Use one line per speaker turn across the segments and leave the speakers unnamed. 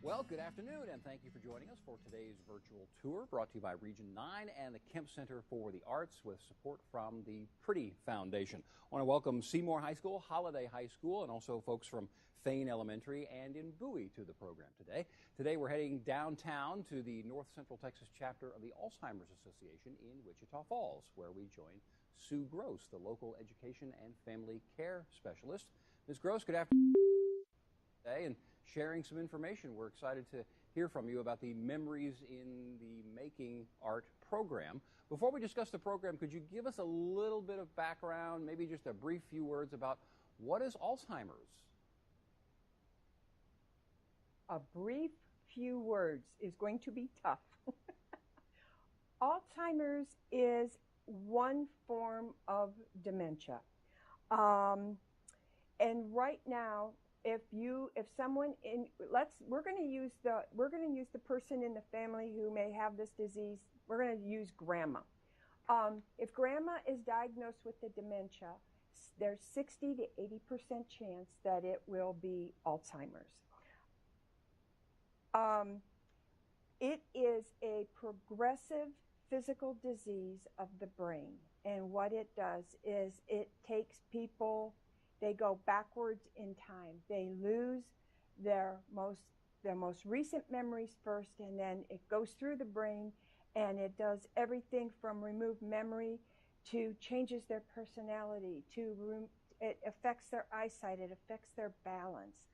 Well, good afternoon, and thank you for joining us for today's virtual tour brought to you by Region 9 and the Kemp Center for the Arts with support from the Pretty Foundation. I want to welcome Seymour High School, Holiday High School, and also folks from Thane Elementary and in Bowie to the program today. Today we're heading downtown to the North Central Texas chapter of the Alzheimer's Association in Wichita Falls, where we join Sue Gross, the local education and family care specialist. Ms. Gross, good afternoon today, and sharing some information. We're excited to hear from you about the Memories in the Making Art program. Before we discuss the program, could you give us a little bit of background, maybe just a brief few words about what is Alzheimer's?
A brief few words is going to be tough. Alzheimer's is one form of dementia. And right now, we're going to use the person in the family who may have this disease. We're going to use grandma. If grandma is diagnosed with the dementia, there's 60 to 80% chance that it will be Alzheimer's. It is a progressive physical disease of the brain, and what it does is it takes people. They go backwards in time. They lose their most recent memories first, and then it goes through the brain, and it does everything from remove memory to changes their personality, it affects their eyesight, it affects their balance.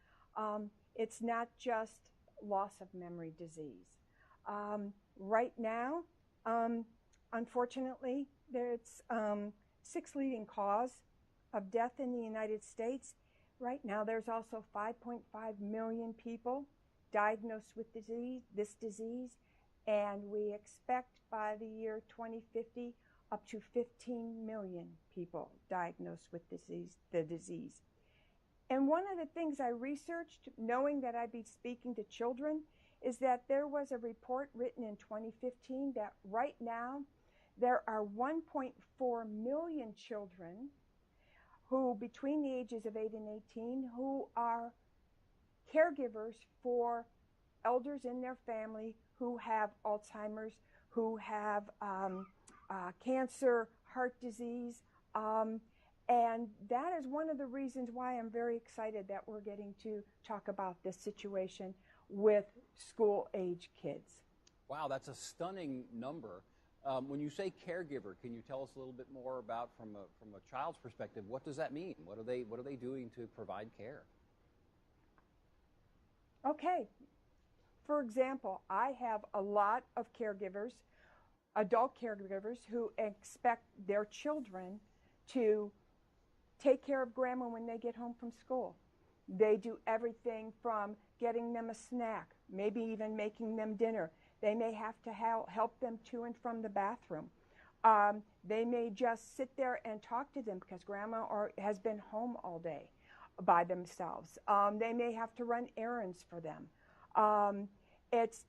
It's not just loss of memory disease. Right now, unfortunately, it's sixth leading cause of death in the United States. Right now, there's also 5.5 million people diagnosed with this disease, and we expect by the year 2050 up to 15 million people diagnosed with the disease. And one of the things I researched, knowing that I'd be speaking to children, is that there was a report written in 2015 that right now there are 1.4 million children who, between the ages of 8 and 18, who are caregivers for elders in their family who have Alzheimer's, who have cancer, heart disease, and that is one of the reasons why I'm very excited that we're getting to talk about this situation with school-age kids.
Wow, that's a stunning number. When you say caregiver, can you tell us a little bit more about, from a child's perspective, what does that mean? What are they doing to provide care?
Okay. For example, I have a lot of caregivers, adult caregivers, who expect their children to take care of grandma when they get home from school. They do everything from getting them a snack, maybe even making them dinner. They may have to help them to and from the bathroom. They may just sit there and talk to them because grandma has been home all day by themselves. They may have to run errands for them. It's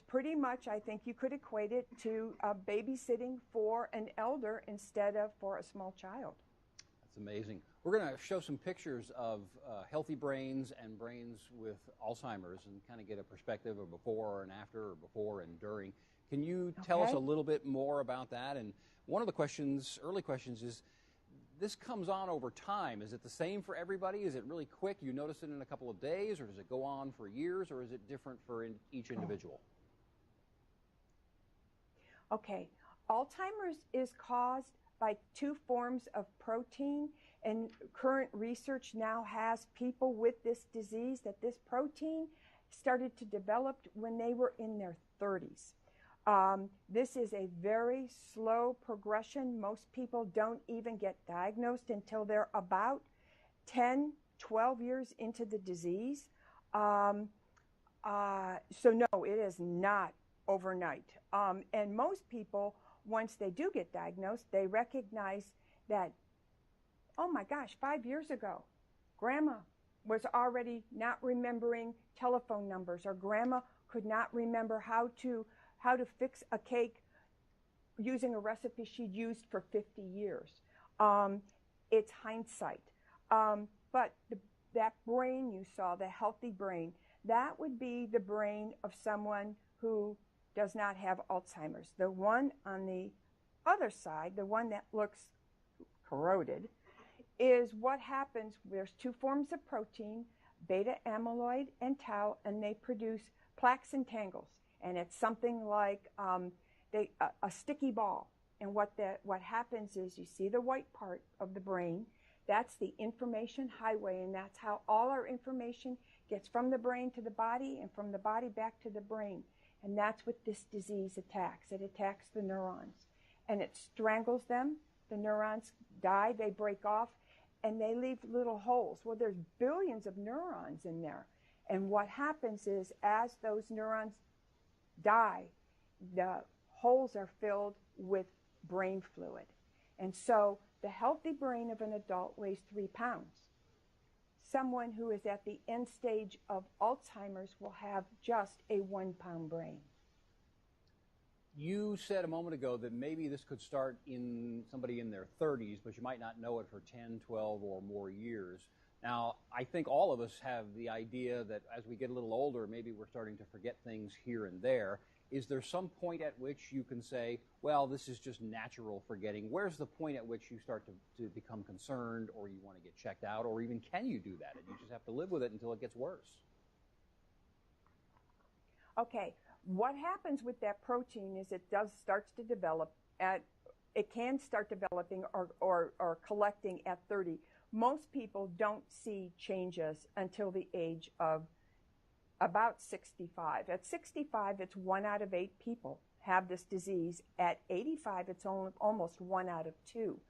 pretty much, I think you could equate it to babysitting for an elder instead of for a small child.
That's amazing. We're going to show some pictures of healthy brains and brains with Alzheimer's and kind of get a perspective of before and after, or before and during. Can you tell us a little bit more about that? And one of the early questions is, this comes on over time. Is it the same for everybody? Is it really quick? You notice it in a couple of days, or does it go on for years, or is it different for each individual?
Okay. Alzheimer's is caused by two forms of protein, and current research now has people with this disease that this protein started to develop when they were in their 30s. This is a very slow progression. Most people don't even get diagnosed until they're about 10, 12 years into the disease. So no, it is not overnight. And most people, once they do get diagnosed, they recognize that, oh my gosh, 5 years ago, grandma was already not remembering telephone numbers, or grandma could not remember how to fix a cake using a recipe she'd used for 50 years. It's hindsight. But that brain you saw, the healthy brain, that would be the brain of someone who does not have Alzheimer's. The one on the other side, the one that looks corroded, is what happens. There's two forms of protein, beta amyloid and tau, and they produce plaques and tangles. And it's something like a sticky ball. And what happens is you see the white part of the brain. That's the information highway, and that's how all our information gets from the brain to the body and from the body back to the brain. And that's what this disease attacks. It attacks the neurons, and it strangles them. The neurons die, they break off, and they leave little holes. Well, there's billions of neurons in there. And what happens is as those neurons die, the holes are filled with brain fluid. And so the healthy brain of an adult weighs 3 pounds. Someone who is at the end stage of Alzheimer's will have just a 1 pound brain.
You said a moment ago that maybe this could start in somebody in their 30s, but you might not know it for 10, 12, or more years. Now, I think all of us have the idea that as we get a little older, maybe we're starting to forget things here and there. Is there some point at which you can say, well, this is just natural forgetting? Where's the point at which you start to become concerned, or you want to get checked out, or even can you do that? And you just have to live with it until it gets worse.
Okay. What happens with that protein is it starts to develop it can start developing or collecting at 30. Most people don't see changes until the age of about 65. At 65, it's 1 out of 8 people have this disease. At 85, it's almost 1 out of 2.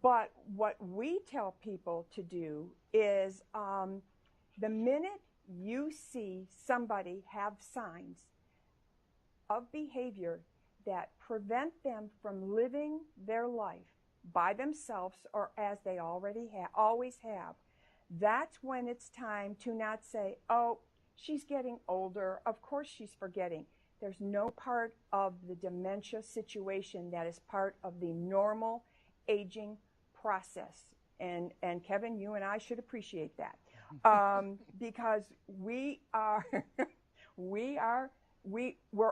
But what we tell people to do is the minute you see somebody have signs of behavior that prevent them from living their life by themselves or as they always have, that's when it's time to not say, oh, she's getting older, of course she's forgetting. There's no part of the dementia situation that is part of the normal aging process. And Kevin, you and I should appreciate that. Because we're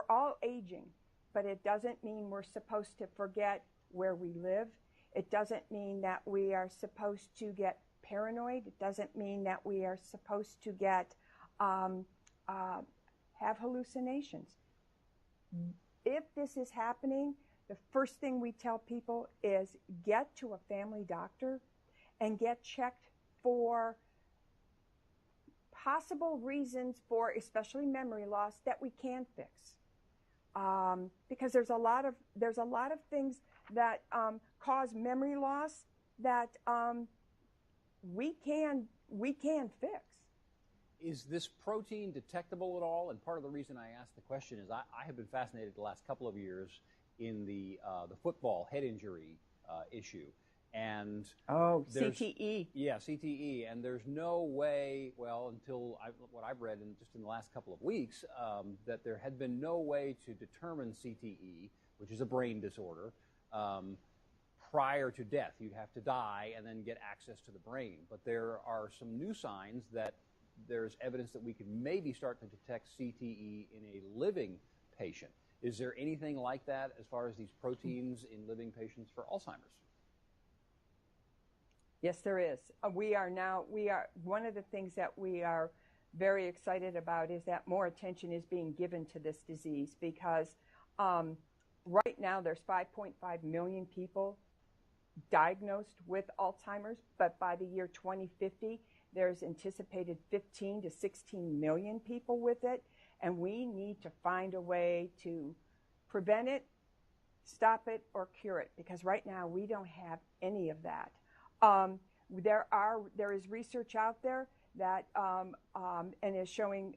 all aging, but it doesn't mean we're supposed to forget where we live. It doesn't mean that we are supposed to get paranoid. It doesn't mean that we are supposed to get have hallucinations. If this is happening, the first thing we tell people is get to a family doctor and get checked for possible reasons for especially memory loss that we can fix, because there's a lot of things that cause memory loss that we can fix.
Is this protein detectable at all? And part of the reason I asked the question is I have been fascinated the last couple of years in the football head injury issue. And
CTE.
Yeah, CTE. And there's no way, well, until what I've read just in the last couple of weeks, that there had been no way to determine CTE, which is a brain disorder, prior to death. You'd have to die and then get access to the brain. But there are some new signs that there's evidence that we could maybe start to detect CTE in a living patient. Is there anything like that as far as these proteins in living patients for Alzheimer's?
Yes, there is. One of the things that we are very excited about is that more attention is being given to this disease, because right now there's 5.5 million people diagnosed with Alzheimer's, but by the year 2050, there's anticipated 15 to 16 million people with it, and we need to find a way to prevent it, stop it, or cure it, because right now we don't have any of that. There is research out there that and is showing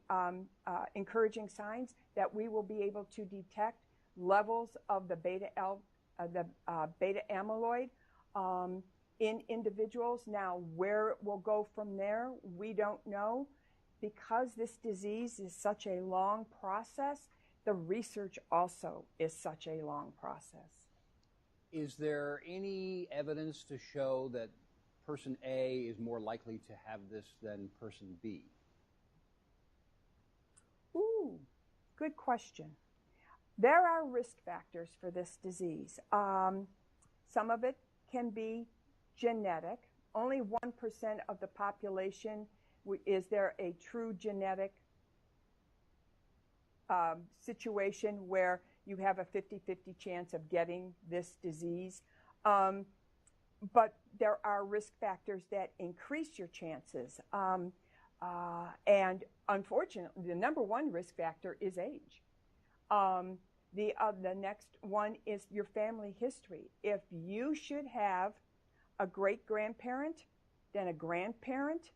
encouraging signs that we will be able to detect levels of the beta amyloid in individuals. Now, where it will go from there, we don't know. Because this disease is such a long process, the research also is such a long process.
Is there any evidence to show that person A is more likely to have this than person B?
Good question. There are risk factors for this disease. Some of it can be genetic. Only 1% of the population is there a true genetic situation where you have a 50-50 chance of getting this disease. But there are risk factors that increase your chances. And unfortunately, the number one risk factor is age. The next one is your family history. If you should have a great-grandparent, then a grandparent,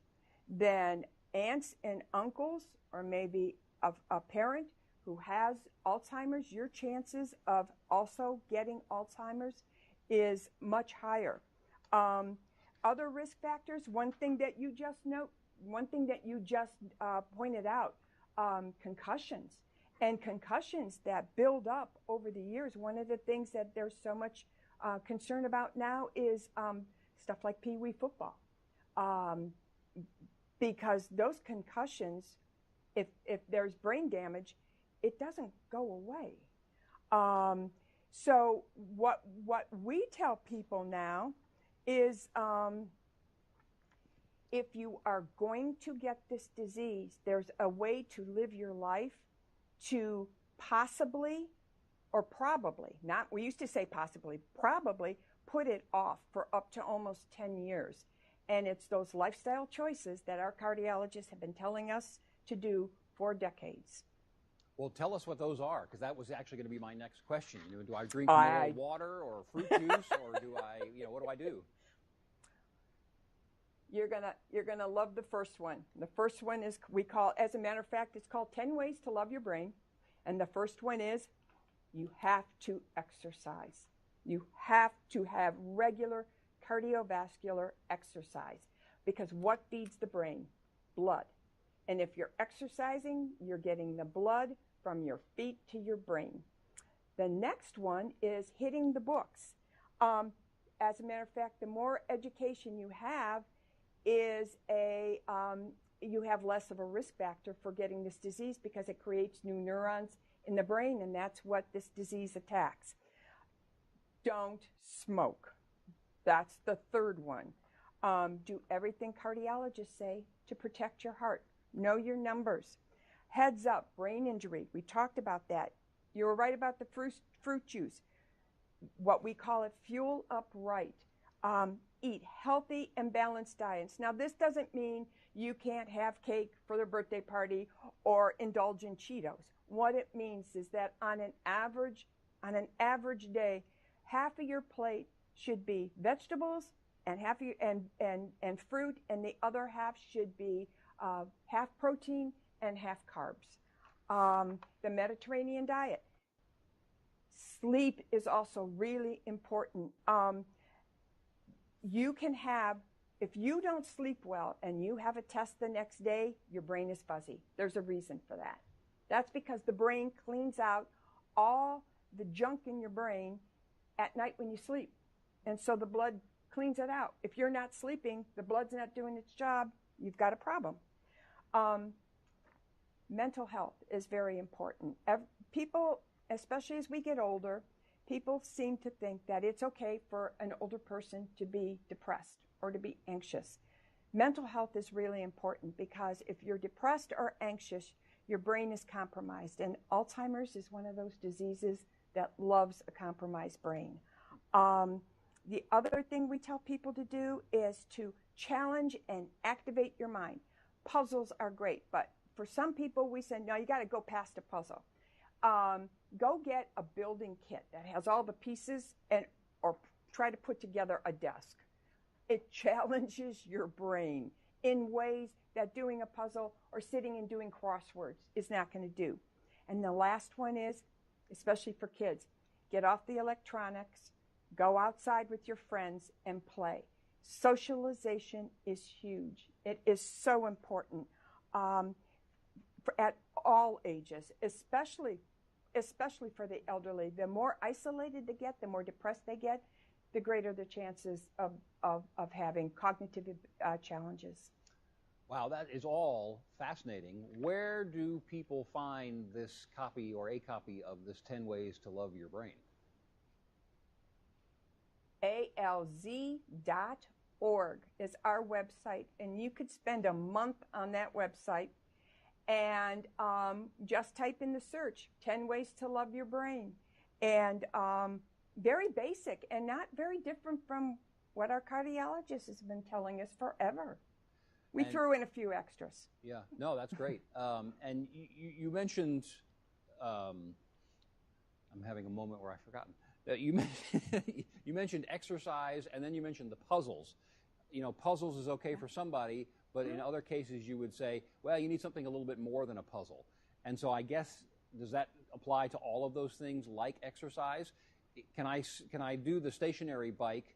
then aunts and uncles, or maybe a parent who has Alzheimer's, your chances of also getting Alzheimer's is much higher. Other risk factors, one thing that you just pointed out, concussions. And concussions that build up over the years. One of the things that there's so much concern about now is stuff like Pee Wee football. Because those concussions, if there's brain damage, it doesn't go away. So what we tell people now is if you are going to get this disease, there's a way to live your life to possibly or probably, not, we used to say possibly, probably put it off for up to almost 10 years. And it's those lifestyle choices that our cardiologists have been telling us to do for decades.
Well, tell us what those are, because that was actually going to be my next question. You know, do I drink more water or fruit juice, or do I, what do I do?
You're gonna love the first one. The first one is, we call, as a matter of fact, it's called 10 Ways to Love Your Brain. And the first one is, you have to exercise. You have to have regular cardiovascular exercise, because what feeds the brain? Blood. And if you're exercising, you're getting the blood from your feet to your brain. The next one is hitting the books. As a matter of fact, the more education you have, you have less of a risk factor for getting this disease, because it creates new neurons in the brain, and that's what this disease attacks. Don't smoke. That's the third one. Do everything cardiologists say to protect your heart. Know your numbers. Heads up, brain injury. We talked about that. You were right about the fruit juice. What we call it, fuel up right. Eat healthy and balanced diets. Now, this doesn't mean you can't have cake for their birthday party or indulge in Cheetos. What it means is that on an average day, half of your plate should be vegetables and and fruit, and the other half should be half protein and half carbs. The Mediterranean diet. Sleep is also really important. You can have, if you don't sleep well and you have a test the next day, your brain is fuzzy. There's a reason for that. That's because the brain cleans out all the junk in your brain at night when you sleep. And so the blood cleans it out. If you're not sleeping, the blood's not doing its job, you've got a problem. Mental health is very important. People, especially as we get older, people seem to think that it's okay for an older person to be depressed or to be anxious. Mental health is really important, because if you're depressed or anxious, your brain is compromised. And Alzheimer's is one of those diseases that loves a compromised brain. The other thing we tell people to do is to challenge and activate your mind. Puzzles are great, but for some people we say, no, you got to go past a puzzle. Go get a building kit that has all the pieces, or try to put together a desk. It challenges your brain in ways that doing a puzzle or sitting and doing crosswords is not going to do. And the last one is, especially for kids, get off the electronics, go outside with your friends and play. Socialization is huge. It is so important at all ages, especially for the elderly. The more isolated they get, the more depressed they get, the greater the chances of having cognitive challenges.
Wow, that is all fascinating. Where do people find this copy or a copy of this 10 Ways to Love Your Brain?
alz.org is our website, and you could spend a month on that website and just type in the search, 10 Ways to Love Your Brain. And very basic and not very different from what our cardiologist has been telling us forever. We threw in a few extras.
Yeah, no, that's great. And you mentioned, I'm having a moment where I've forgotten. You mentioned exercise, and then you mentioned the puzzles. You know, puzzles is okay for somebody, but in other cases you would say, well, you need something a little bit more than a puzzle. And so I guess, does that apply to all of those things like exercise? Can I do the stationary bike?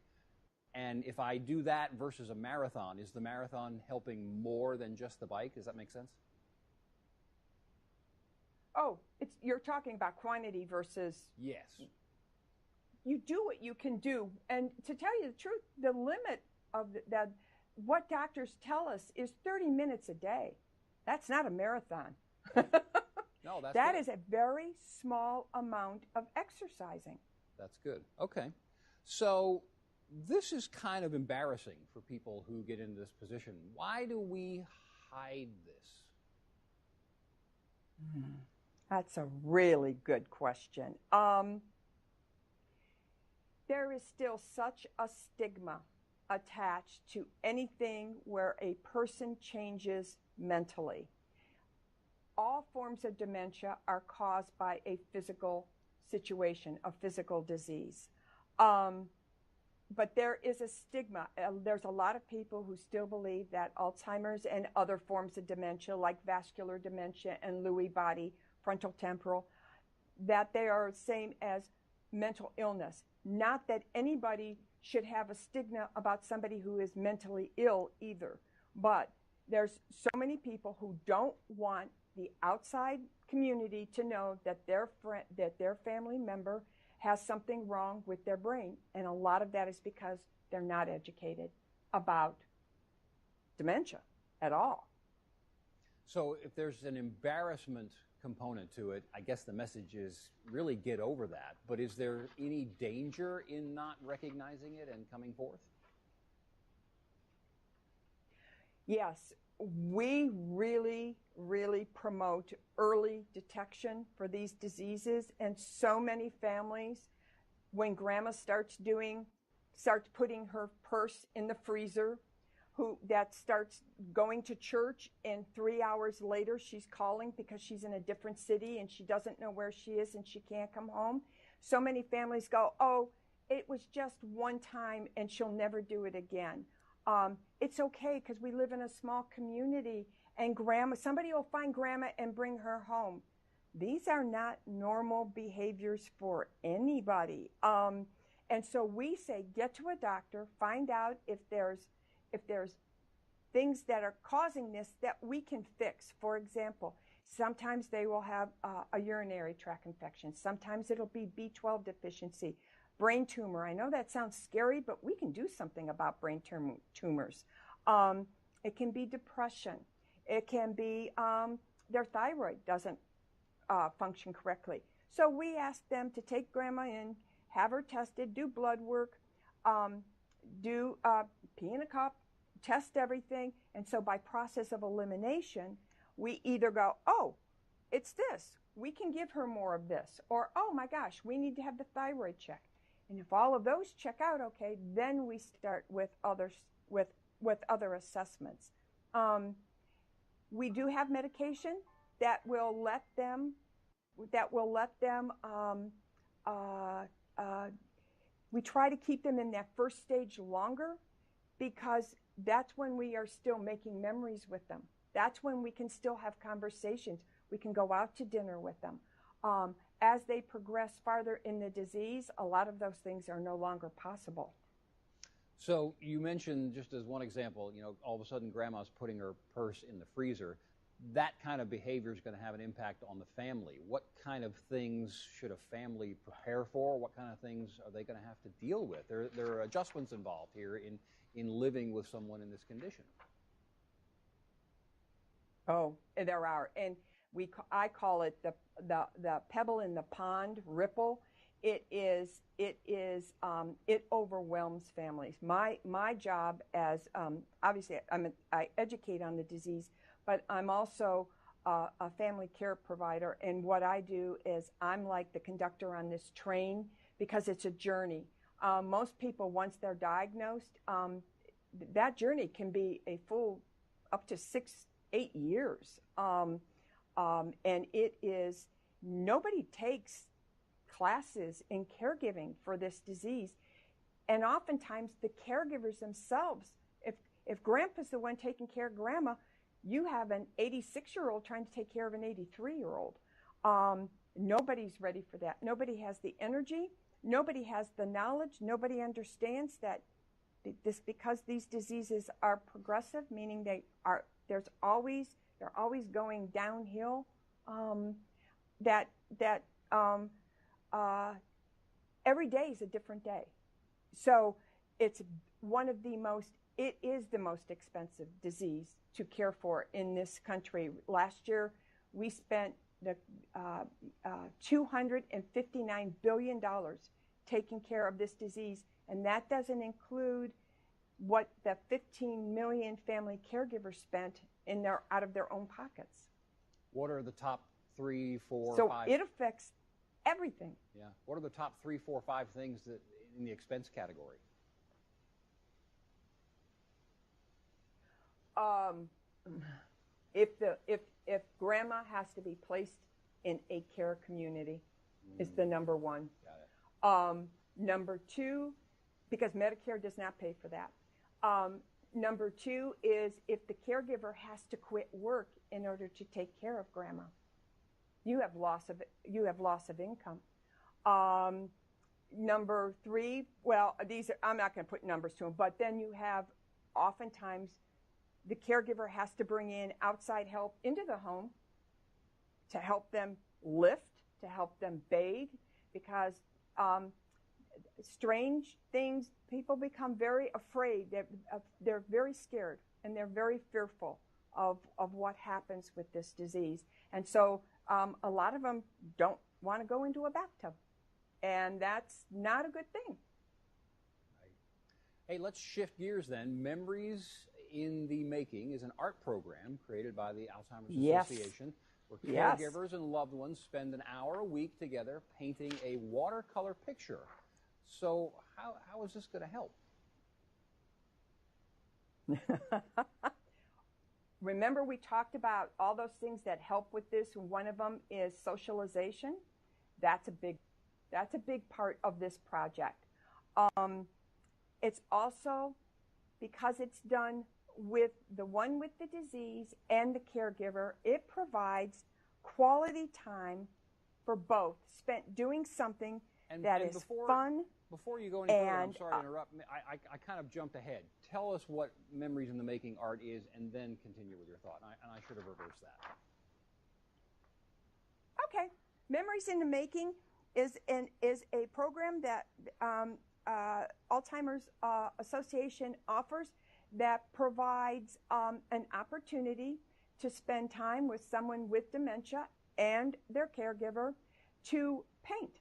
And if I do that versus a marathon, is the marathon helping more than just the bike? Does that make sense?
Oh, you're talking about quantity versus...
Yes.
You do what you can do. And to tell you the truth, the limit of what doctors tell us is 30 minutes a day. That's not a marathon.
No,
that is a very small amount of exercising.
That's good. Okay. So this is kind of embarrassing for people who get into this position. Why do we hide this?
That's a really good question. There is still such a stigma attached to anything where a person changes mentally. All forms of dementia are caused by a physical situation, a physical disease. But there is a stigma. There's a lot of people who still believe that Alzheimer's and other forms of dementia, like vascular dementia and Lewy body, frontal temporal, that they are the same as mental illness. Not that anybody should have a stigma about somebody who is mentally ill either. But there's so many people who don't want the outside community to know that their family member has something wrong with their brain. And a lot of that is because they're not educated about dementia at all.
So if there's an embarrassment component to it, I guess the message is really get over that. But is there any danger in not recognizing it and coming forth?
Yes, we really, really promote early detection for these diseases. And so many families, when grandma starts putting her purse in the freezer, that starts going to church, and 3 hours later she's calling because she's in a different city and she doesn't know where she is and she can't come home. So many families go, oh, it was just one time and she'll never do it again. It's okay because we live in a small community, and somebody will find grandma and bring her home. These are not normal behaviors for anybody. And so we say, get to a doctor, find out if there's things that are causing this that we can fix. For example, sometimes they will have a urinary tract infection. Sometimes it'll be B12 deficiency, brain tumor. I know that sounds scary, but we can do something about brain tumors. It can be depression. It can be their thyroid doesn't function correctly. So we ask them to take grandma in, have her tested, do blood work, do pee in a cup, test everything. And so by process of elimination, we either go, oh, it's this. We can give her more of this. Or, oh my gosh, we need to have the thyroid checked. And if all of those check out okay, then we start with other assessments. We do have medication that will let them we try to keep them in that first stage longer, because that's when we are still making memories with them. That's when we can still have conversations. We can go out to dinner with them. As they progress farther in the disease, a lot of those things are no longer possible.
So you mentioned, just as one example, all of a sudden grandma's putting her purse in the freezer. That kind of behavior is going to have an impact on the family. What kind of things should a family prepare for? What kind of things are they going to have to deal with? There are adjustments involved here in living with someone in this condition.
Oh, there are, and I call it the pebble in the pond ripple. It overwhelms families. My job as obviously I educate on the disease, but I'm also a family care provider, and what I do is I'm like the conductor on this train because it's a journey. Most people, once they're diagnosed, that journey can be a full up to 6-8 years. And it is, nobody takes classes in caregiving for this disease. And oftentimes the caregivers themselves, if grandpa's the one taking care of grandma, you have an 86-year-old trying to take care of an 83-year-old. Nobody's ready for that. Nobody has the energy. Nobody has the knowledge. Nobody understands that because these diseases are progressive, meaning they're always going downhill. Every day is a different day. So it is the most expensive disease to care for in this country. Last year, we spent $259 billion taking care of this disease, and that doesn't include what the 15 million family caregivers spent out of their own pockets.
What are the top 3, 4, 5?
So it affects everything.
Yeah. What are the top 3, 4, 5 things that in the expense category?
If grandma has to be placed in a care community, is the number one.
Got it.
Number 2, because Medicare does not pay for that. Number 2 is if the caregiver has to quit work in order to take care of grandma, you have loss of income. Number 3, well, I'm not going to put numbers to them, but then you have oftentimes the caregiver has to bring in outside help into the home to help them lift, to help them bathe, because strange things, people become very afraid. They're very scared, and they're very fearful of what happens with this disease. And so a lot of them don't want to go into a bathtub, and that's not a good thing.
Right. Hey, let's shift gears then. Memories in the Making is an art program created by the Alzheimer's Association, where caregivers and loved ones spend an hour a week together painting a watercolor picture. So how is this going to help?
Remember, we talked about all those things that help with this. One of them is socialization. That's a big part of this project. It's also, because it's done with the one with the disease and the caregiver, it provides quality time for both, spent doing something that is fun.
Before you go any further, I'm sorry to interrupt. I kind of jumped ahead. Tell us what Memories in the Making art is, and then continue with your thought. And I should have reversed that.
Okay. Memories in the Making is a program that Alzheimer's Association offers that provides an opportunity to spend time with someone with dementia and their caregiver to paint.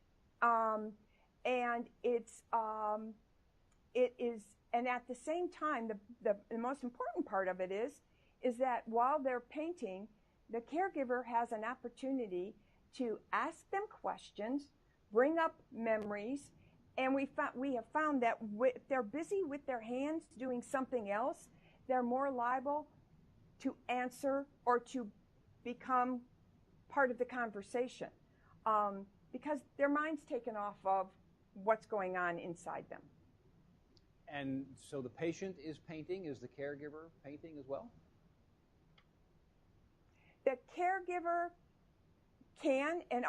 And and at the same time, the most important part of it is that while they're painting, the caregiver has an opportunity to ask them questions, bring up memories, and we have found that if they're busy with their hands doing something else, they're more liable to answer or to become part of the conversation because their mind's taken off of what's going on inside them.
And so the patient is painting. Is the caregiver painting as well?
The caregiver can, and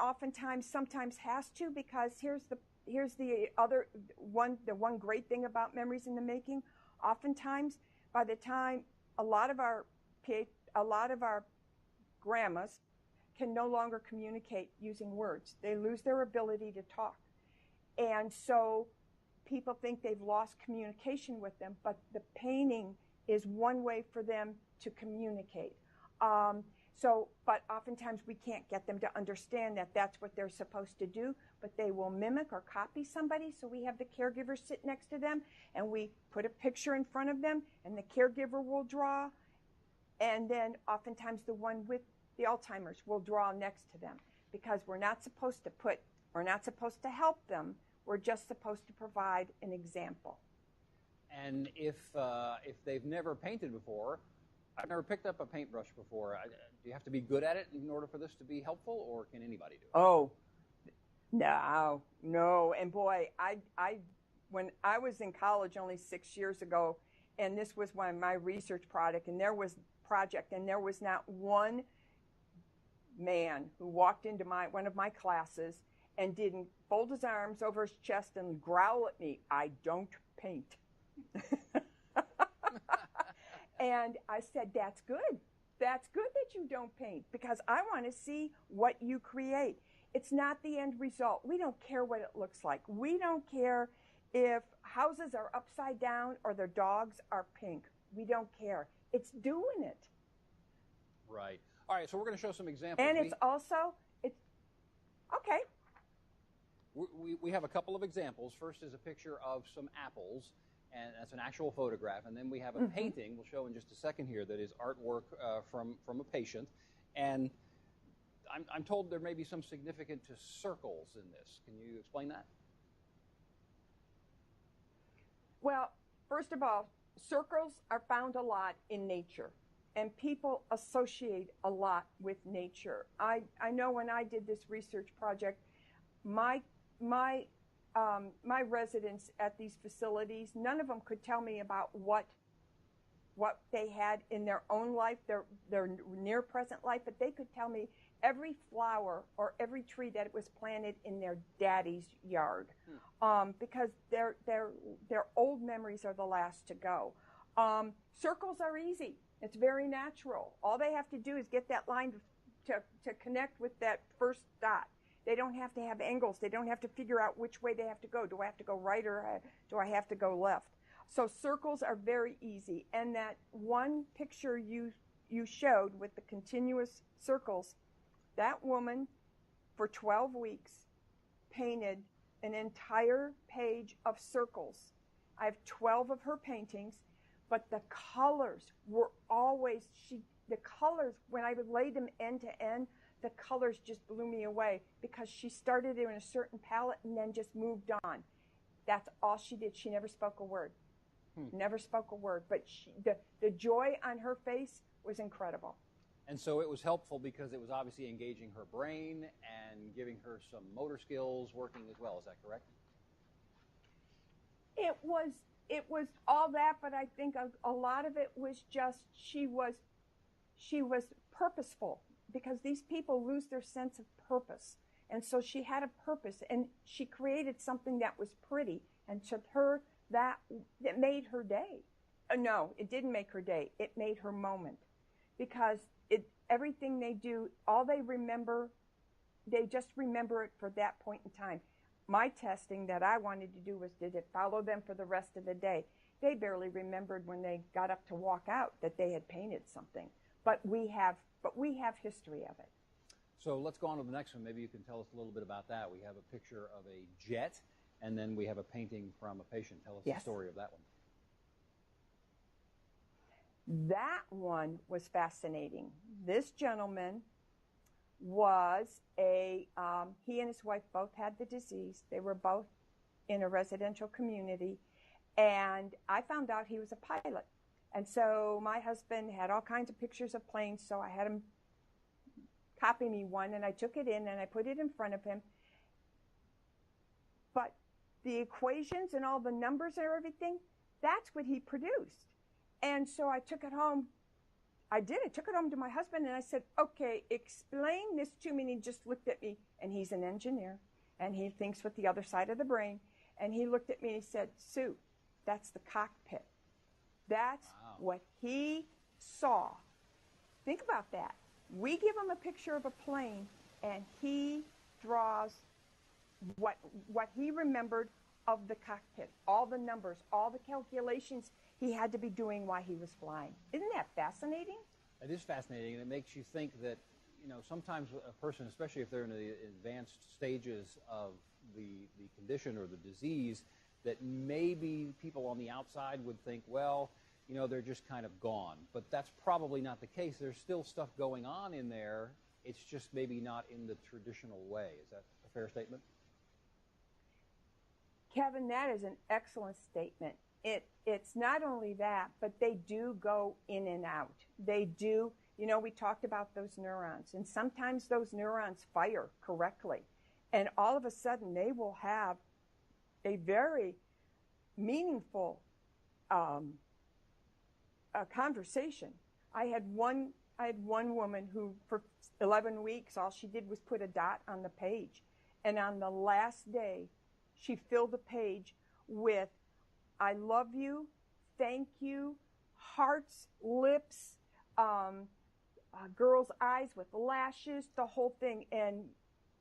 sometimes has to, because here's the one great thing about Memories in the Making. Oftentimes, by the time a lot of our grandmas can no longer communicate using words, they lose their ability to talk, and so people think they've lost communication with them. But the painting is one way for them to communicate. But oftentimes we can't get them to understand that that's what they're supposed to do, but they will mimic or copy somebody. So we have the caregivers sit next to them, and we put a picture in front of them, and the caregiver will draw. And then oftentimes the one with the Alzheimer's will draw next to them, because we're not supposed to help them. We're just supposed to provide an example.
And if they've never painted before, I've never picked up a paintbrush before. Do you have to be good at it in order for this to be helpful, or can anybody do it?
Oh, no. And boy, when I was in college only 6 years ago, and this was one of my research project, and there was not one man who walked into one of my classes and didn't fold his arms over his chest and growl at me, "I don't paint." And I said, that's good. That's good that you don't paint, because I want to see what you create. It's not the end result. We don't care what it looks like. We don't care if houses are upside down or their dogs are pink. We don't care. It's doing it.
Right. All right, so we're going to show some examples.
And it's okay.
We have a couple of examples. First is a picture of some apples, and that's an actual photograph. And then we have a painting we'll show in just a second here that is artwork from a patient. And I'm told there may be some significance to circles in this. Can you explain that?
Well, first of all, circles are found a lot in nature, and people associate a lot with nature. I know when I did this research project, my residents at these facilities, none of them could tell me about what they had in their own life, their near present life, but they could tell me every flower or every tree that was planted in their daddy's yard, because their old memories are the last to go. Circles are easy. It's very natural. All they have to do is get that line to connect with that first dot. They don't have to have angles. They don't have to figure out which way they have to go. Do I have to go right, or do I have to go left? So circles are very easy. And that one picture you showed with the continuous circles, that woman for 12 weeks painted an entire page of circles. I have 12 of her paintings, but the colors were always, the colors, when I would lay them end to end, the colors just blew me away, because she started in a certain palette and then just moved on. That's all she did. She never spoke a word. Never spoke a word. But the joy on her face was incredible.
And so it was helpful because it was obviously engaging her brain and giving her some motor skills working as well. Is that correct?
It was all that, but I think a lot of it was just she was purposeful, because these people lose their sense of purpose. And so she had a purpose, and she created something that was pretty, and to her that made her day. No, it didn't make her day. It made her moment, because everything they do, all they remember, they just remember it for that point in time. My testing that I wanted to do was, did it follow them for the rest of the day? They barely remembered when they got up to walk out that they had painted something. But we have history of it.
So let's go on to the next one. Maybe you can tell us a little bit about that. We have a picture of a jet, and then we have a painting from a patient. Tell us the story of that one.
That one was fascinating. This gentleman was he and his wife both had the disease. They were both in a residential community, and I found out he was a pilot. And so my husband had all kinds of pictures of planes, so I had him copy me one, and I took it in and I put it in front of him. But the equations and all the numbers and everything, that's what he produced. And so I took it home. I took it home to my husband, and I said, okay, explain this to me. And he just looked at me, and he's an engineer, and he thinks with the other side of the brain. And he looked at me and he said, Sue, that's the cockpit. That's what he saw. Think about that. We give him a picture of a plane, and he draws what he remembered of the cockpit, all the numbers, all the calculations he had to be doing while he was flying. Isn't that fascinating?
It is fascinating, and it makes you think that, you know, sometimes a person, especially if they're in the advanced stages of the condition or the disease, that maybe people on the outside would think, well, you know, they're just kind of gone. But that's probably not the case. There's still stuff going on in there. It's just maybe not in the traditional way. Is that a fair statement?
Kevin, that is an excellent statement. It's not only that, but they do go in and out. They do, you know, we talked about those neurons, and sometimes those neurons fire correctly. And all of a sudden, they will have a very meaningful conversation. I had one woman who, for 11 weeks, all she did was put a dot on the page. And on the last day, she filled the page with, I love you, thank you, hearts, lips, girl's eyes with lashes, the whole thing. And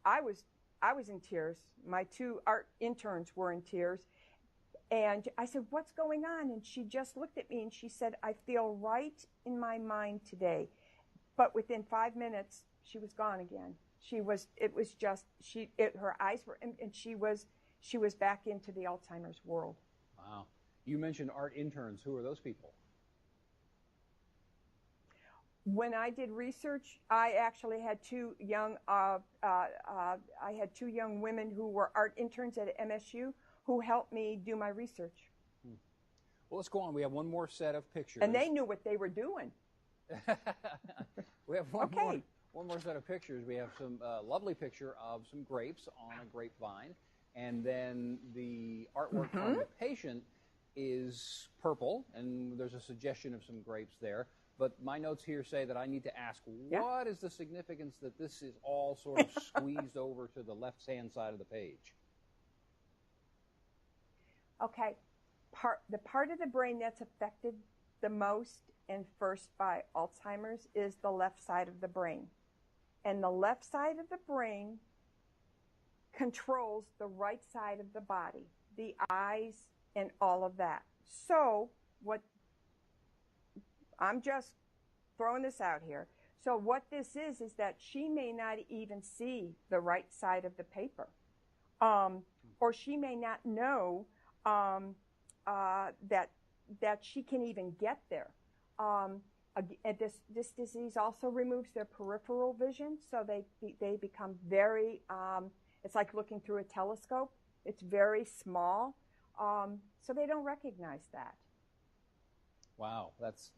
I was in tears. My 2 art interns were in tears. And I said, what's going on? And she just looked at me and she said, I feel right in my mind today. But within 5 minutes, she was gone again. Her eyes were, and she was back into the Alzheimer's world.
Wow. You mentioned art interns. Who are those people?
When I did research, I actually had two young women who were art interns at MSU who helped me do my research.
Well, let's go on. We have one more set of pictures.
And they knew what they were doing.
We have one more set of pictures. We have some lovely picture of some grapes on a grapevine. And then the artwork from the patient is purple, and there's a suggestion of some grapes there. But my notes here say that I need to ask, what is the significance that this is all sort of squeezed over to the left-hand side of the page?
Okay. The part of the brain that's affected the most and first by Alzheimer's is the left side of the brain. And the left side of the brain controls the right side of the body, the eyes, and all of that. So I'm just throwing this out here. So what this is that she may not even see the right side of the paper. Or she may not know that she can even get there. This disease also removes their peripheral vision, so they become very, it's like looking through a telescope. It's very small, so they don't recognize that.
Wow, that's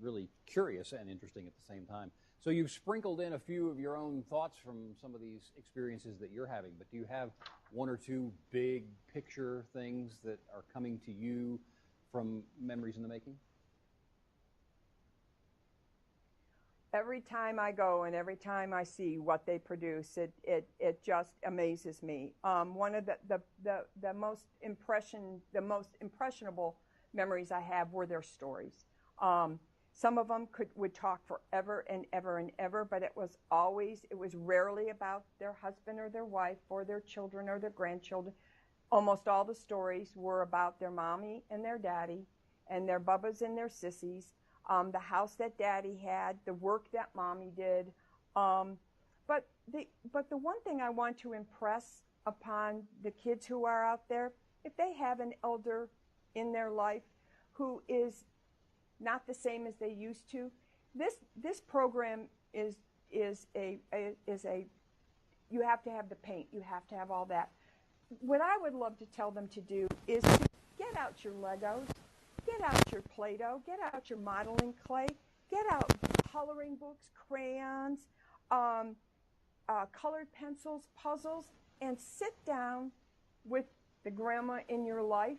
really curious and interesting at the same time. So you've sprinkled in a few of your own thoughts from some of these experiences that you're having, but do you have one or two big picture things that are coming to you from memories in the making?
Every time I go and every time I see what they produce, it just amazes me. One of the most impressionable memories I have were their stories. Some of them would talk forever and ever and ever, but it was rarely about their husband or their wife or their children or their grandchildren. Almost all the stories were about their mommy and their daddy and their bubbas and their sissies, the house that daddy had, the work that mommy did. But the one thing I want to impress upon the kids who are out there, if they have an elder in their life who is not the same as they used to, this program is a you have to have the paint, you have to have all that. What I would love to tell them to do is to get out your Legos, get out your Play-Doh, get out your modeling clay, get out coloring books, crayons, colored pencils, puzzles, and sit down with the grandma in your life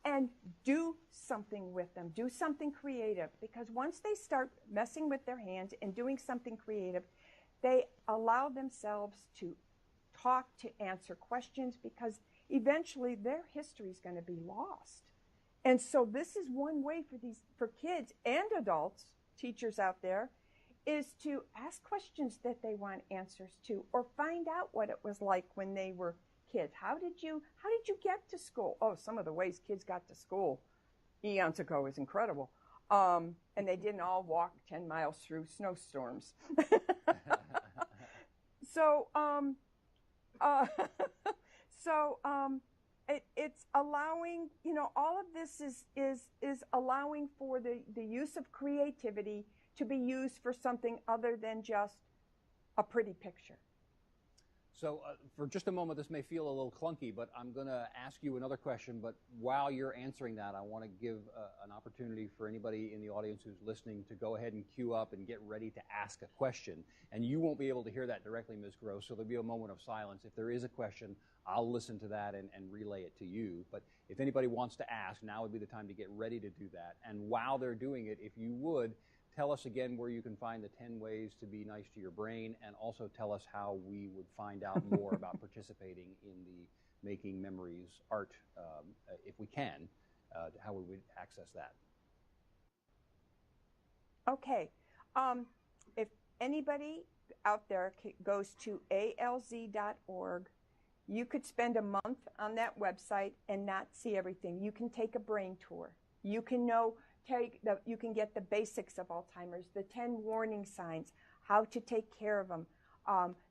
and do something with them. Do something creative, because once they start messing with their hands and doing something creative, they allow themselves to talk, to answer questions, because eventually their history is going to be lost. And so this is one way for kids and adults, teachers out there, is to ask questions that they want answers to, or find out what it was like when they were kids. How did you get to school? Oh, some of the ways kids got to school eons ago is incredible. And they didn't all walk 10 miles through snowstorms. So, it's allowing, you know, all of this is allowing for the use of creativity to be used for something other than just a pretty picture.
So for just a moment, this may feel a little clunky, but I'm going to ask you another question. But while you're answering that, I want to give an opportunity for anybody in the audience who's listening to go ahead and queue up and get ready to ask a question. And you won't be able to hear that directly, Ms. Gross, so there'll be a moment of silence. If there is a question, I'll listen to that and relay it to you. But if anybody wants to ask, now would be the time to get ready to do that. And while they're doing it, if you would, tell us again where you can find the 10 ways to be nice to your brain, and also tell us how we would find out more about participating in the Making Memories art, if we can, how we would access that.
Okay. If anybody out there goes to alz.org, you could spend a month on that website and not see everything. You can take a brain tour. You can you can get the basics of Alzheimer's, the 10 warning signs, how to take care of them,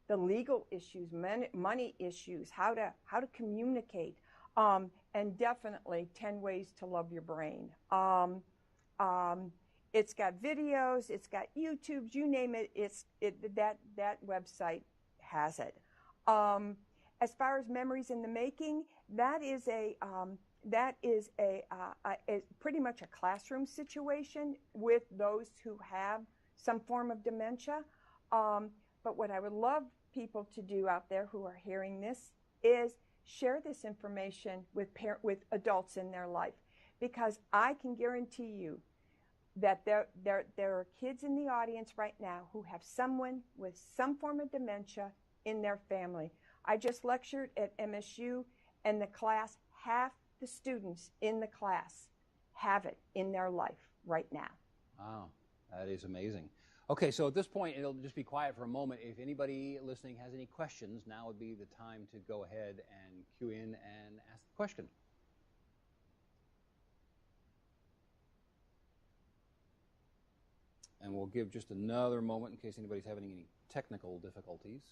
the legal issues, money issues, how to communicate, and definitely 10 ways to love your brain. It's got videos, it's got YouTubes, you name it. That website has it. As far as Memories in the Making, that is pretty much a classroom situation with those who have some form of dementia. But what I would love people to do out there who are hearing this is share this information with adults in their life, because I can guarantee you that there are kids in the audience right now who have someone with some form of dementia in their family. I just lectured at MSU, and the class, half the students in the class have it in their life right now.
Wow, that is amazing. Okay, so at this point, it'll just be quiet for a moment. If anybody listening has any questions, now would be the time to go ahead and cue in and ask the question. And we'll give just another moment in case anybody's having any technical difficulties.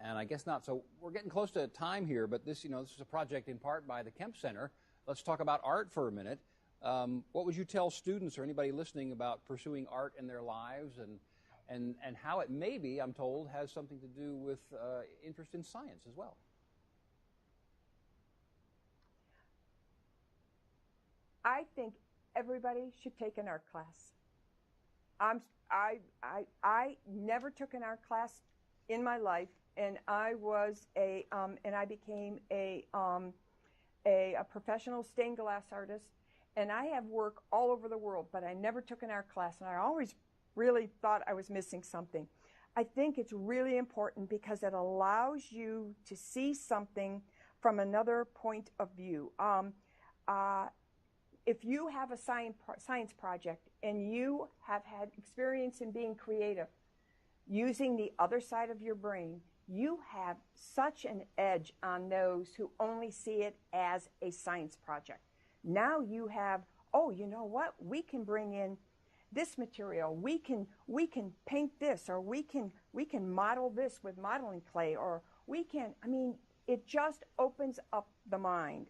And I guess not. So we're getting close to time here, but this is a project in part by the Kemp Center. Let's talk about art for a minute. What would you tell students or anybody listening about pursuing art in their lives, and how it maybe, I'm told, has something to do with interest in science as well?
I think everybody should take an art class. I never took an art class in my life, and I became a professional stained glass artist, and I have work all over the world, but I never took an art class, and I always really thought I was missing something. I think it's really important because it allows you to see something from another point of view. If you have a science project and you have had experience in being creative, using the other side of your brain, you have such an edge on those who only see it as a science project. Now you have, oh, you know what? We can bring in this material. We can paint this, or we can model this with modeling clay, or we can. I mean, it just opens up the mind.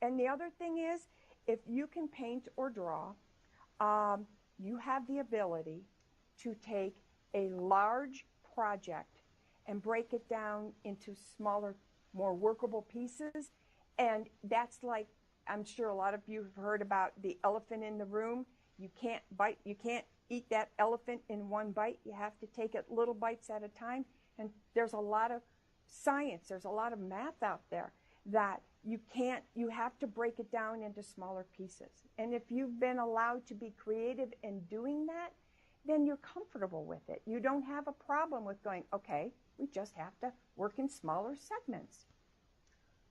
And the other thing is, if you can paint or draw, you have the ability to take a large project and break it down into smaller, more workable pieces. And that's like, I'm sure a lot of you have heard about the elephant in the room. You can't eat that elephant in one bite. You have to take it little bites at a time. And there's a lot of science, there's a lot of math out there that you have to break it down into smaller pieces. And if you've been allowed to be creative in doing that, then you're comfortable with it. You don't have a problem with going, okay, we just have to work in smaller segments.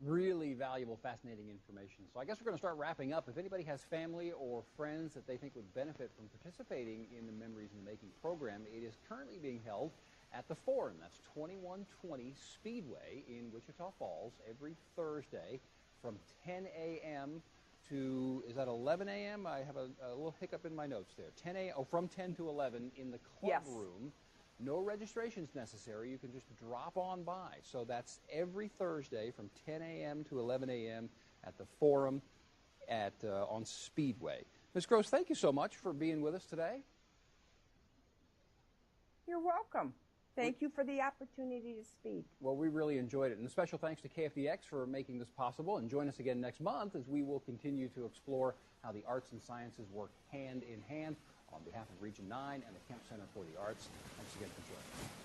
Really valuable, fascinating information. So I guess we're going to start wrapping up. If anybody has family or friends that they think would benefit from participating in the Memories in the Making program, it is currently being held at the Forum. That's 2120 Speedway in Wichita Falls every Thursday from 10 a.m. to, is that 11 a.m.? I have a little hiccup in my notes there. 10 a.m. Oh, from 10 to 11 in the club room. No registrations necessary. You can just drop on by. So that's every Thursday from 10 a.m. to 11 a.m. at the Forum on Speedway. Ms. Gross, thank you so much for being with us today.
You're welcome. Thank you for the opportunity to speak.
Well, we really enjoyed it. And a special thanks to KFDX for making this possible. And join us again next month as we will continue to explore how the arts and sciences work hand in hand. On behalf of Region 9 and the Kemp Center for the Arts, thanks again for joining us.